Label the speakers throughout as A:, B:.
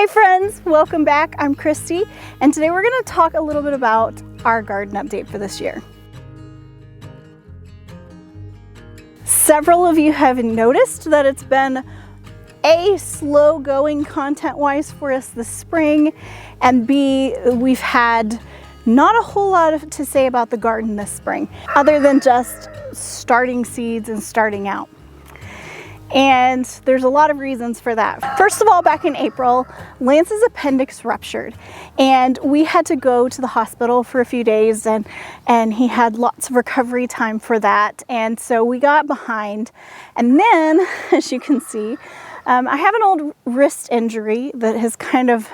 A: Hi friends, welcome back. I'm Kristy, and today we're going to talk a little bit about our garden update for this year. Several of you have noticed that it's been A, slow going content-wise for us this spring, and B, we've had not a whole lot to say about the garden this spring, other than just starting seeds and starting out. And there's a lot of reasons for that. First of all, back in April, Lance's appendix ruptured and we had to go to the hospital for a few days, and he had lots of recovery time for that. And so we got behind. And then, as you can see, I have an old wrist injury that has kind of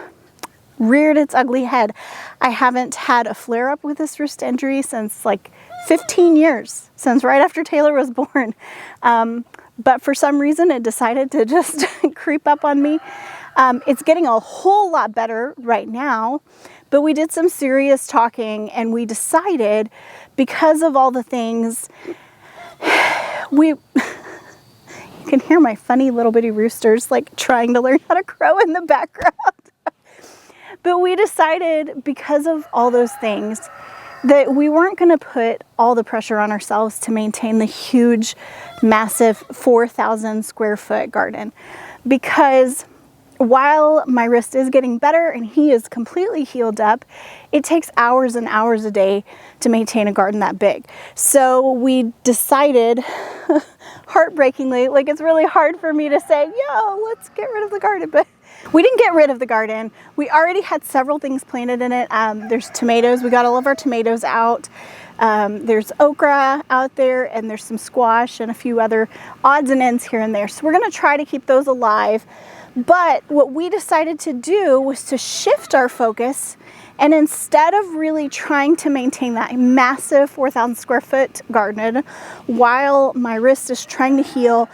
A: reared its ugly head. I haven't had a flare-up with this wrist injury since like 15 years, since right after Taylor was born. But for some reason it decided to just creep up on me. It's getting a whole lot better right now, but we did some serious talking and we decided, because of all the things, you can hear my funny little bitty roosters like trying to learn how to crow in the background. But we decided, because of all those things, that we weren't going to put all the pressure on ourselves to maintain the huge, massive 4,000 square foot garden. Because while my wrist is getting better and he is completely healed up, it takes hours and hours a day to maintain a garden that big. So we decided, heartbreakingly, like it's really hard for me to say, yo, let's get rid of the garden, but we didn't get rid of the garden. We already had several things planted in it. There's tomatoes. We got all of our tomatoes out. There's okra out there, and there's some squash and a few other odds and ends here and there. So we're going to try to keep those alive. But what we decided to do was to shift our focus, and instead of really trying to maintain that massive 4,000 square foot garden while my wrist is trying to heal,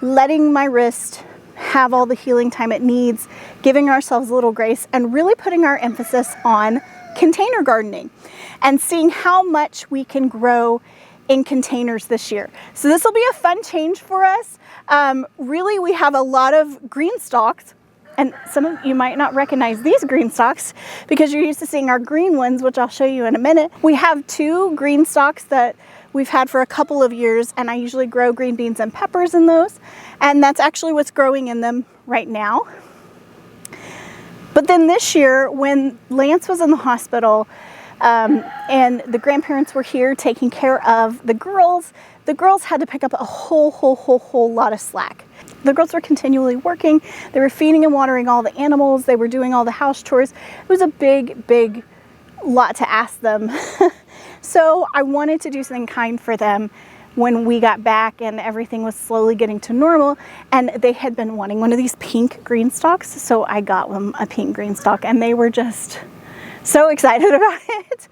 A: letting my wrist have all the healing time it needs, giving ourselves a little grace, and really putting our emphasis on container gardening and seeing how much we can grow in containers this year. So this will be a fun change for us. Really, we have a lot of green stalks, and some of you might not recognize these green stalks because you're used to seeing our green ones, which I'll show you in a minute. We have two green stalks that we've had for a couple of years, and I usually grow green beans and peppers in those, and that's actually what's growing in them right now. But then this year, when Lance was in the hospital and the grandparents were here taking care of the girls had to pick up a whole lot of slack. The girls were continually working. They were feeding and watering all the animals. They were doing all the house chores. It was a big lot to ask them. So I wanted to do something kind for them when we got back and everything was slowly getting to normal, and they had been wanting one of these pink green stalks, so I got them a pink green stalk, and they were just so excited about it.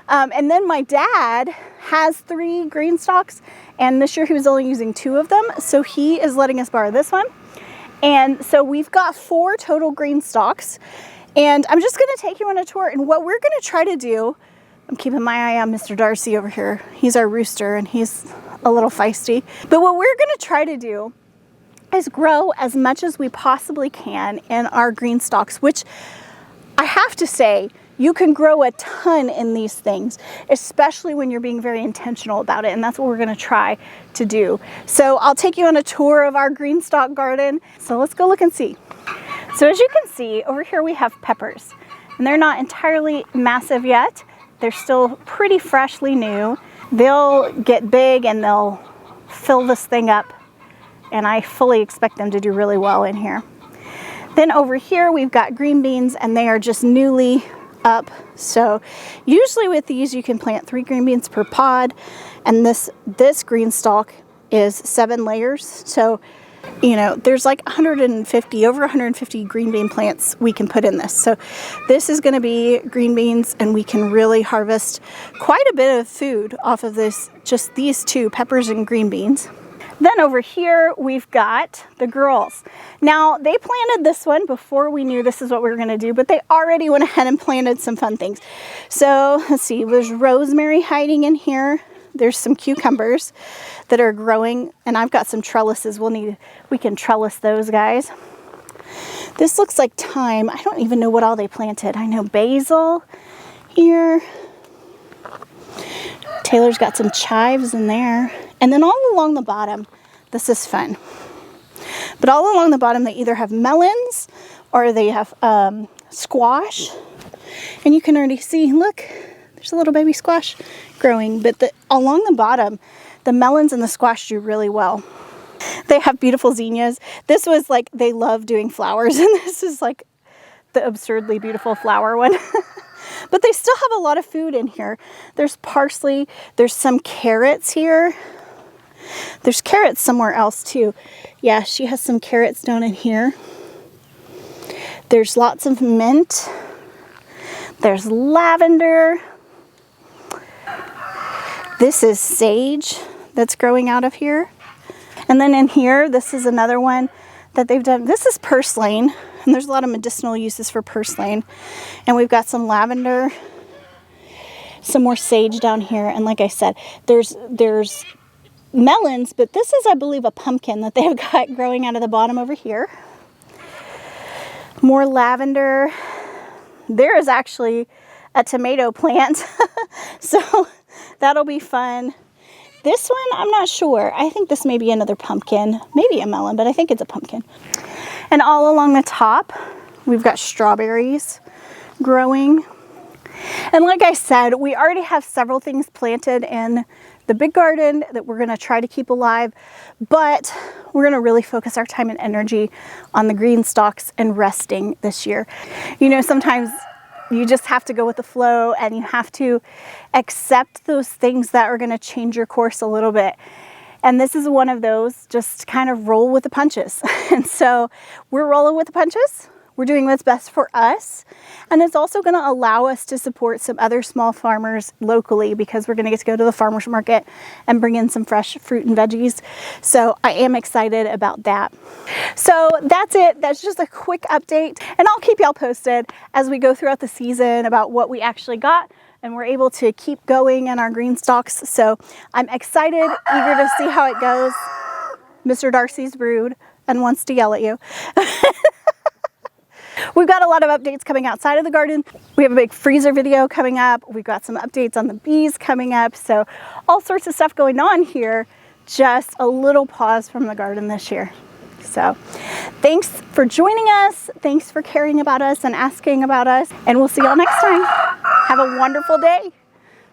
A: And then my dad has 3 green stalks, and this year he was only using 2 of them, so he is letting us borrow this one. And so we've got 4 total green stalks, and I'm just going to take you on a tour. And what we're going to try to do, I'm keeping my eye on Mr. Darcy over here. He's our rooster and he's a little feisty. But what we're going to try to do is grow as much as we possibly can in our green stalks, which I have to say, you can grow a ton in these things, especially when you're being very intentional about it. And that's what we're going to try to do. So I'll take you on a tour of our green stalk garden. So let's go look and see. So as you can see, over here we have peppers, and they're not entirely massive yet. They're still pretty freshly new. They'll get big and they'll fill this thing up, and I fully expect them to do really well in here. Then over here we've got green beans, and they are just newly up. So usually with these you can plant 3 green beans per pod, and this green stalk is 7 layers. So you know, there's like over 150 green bean plants we can put in this. So this is going to be green beans, and we can really harvest quite a bit of food off of this, just these 2, peppers and green beans. Then over here we've got the girls. Now they planted this one before we knew this is what we were going to do, but they already went ahead and planted some fun things. So let's see, there's rosemary hiding in here. There's some cucumbers that are growing, and I've got some trellises. We can trellis those guys. This looks like thyme. I don't even know what all they planted. I know basil here. Taylor's got some chives in there. And then all along the bottom, this is fun. But all along the bottom, they either have melons or they have squash. And you can already see, look, there's a little baby squash growing. But along the bottom, the melons and the squash do really well. They have beautiful zinnias. This was like, they love doing flowers, and this is like the absurdly beautiful flower one. But they still have a lot of food in here. There's parsley, there's some carrots here. There's carrots somewhere else too. Yeah, she has some carrots down in here. There's lots of mint. There's lavender. This is sage that's growing out of here. And then in here, this is another one that they've done. This is purslane, and there's a lot of medicinal uses for purslane. And we've got some lavender, some more sage down here. And like I said, there's melons, but this is, I believe, a pumpkin that they've got growing out of the bottom over here. More lavender. There is actually a tomato plant, so that'll be fun. This one, I'm not sure. I think this may be another pumpkin, maybe a melon, but I think it's a pumpkin. And all along the top, we've got strawberries growing. And like I said, we already have several things planted in the big garden that we're going to try to keep alive, but we're going to really focus our time and energy on the green stalks and resting this year. You know, sometimes you just have to go with the flow, and you have to accept those things that are going to change your course a little bit. And this is one of those, just kind of roll with the punches. And so we're rolling with the punches. We're doing what's best for us. And it's also going to allow us to support some other small farmers locally, because we're going to get to go to the farmer's market and bring in some fresh fruit and veggies. So I am excited about that. So that's it. That's just a quick update. And I'll keep y'all posted as we go throughout the season about what we actually got and we're able to keep going in our green stalks. So I'm excited, eager to see how it goes. Mr. Darcy's rude and wants to yell at you. We've got a lot of updates coming outside of the garden. We have a big freezer video coming up. We've got some updates on the bees coming up. So all sorts of stuff going on here. Just a little pause from the garden this year. So thanks for joining us. Thanks for caring about us and asking about us. And we'll see y'all next time. Have a wonderful day.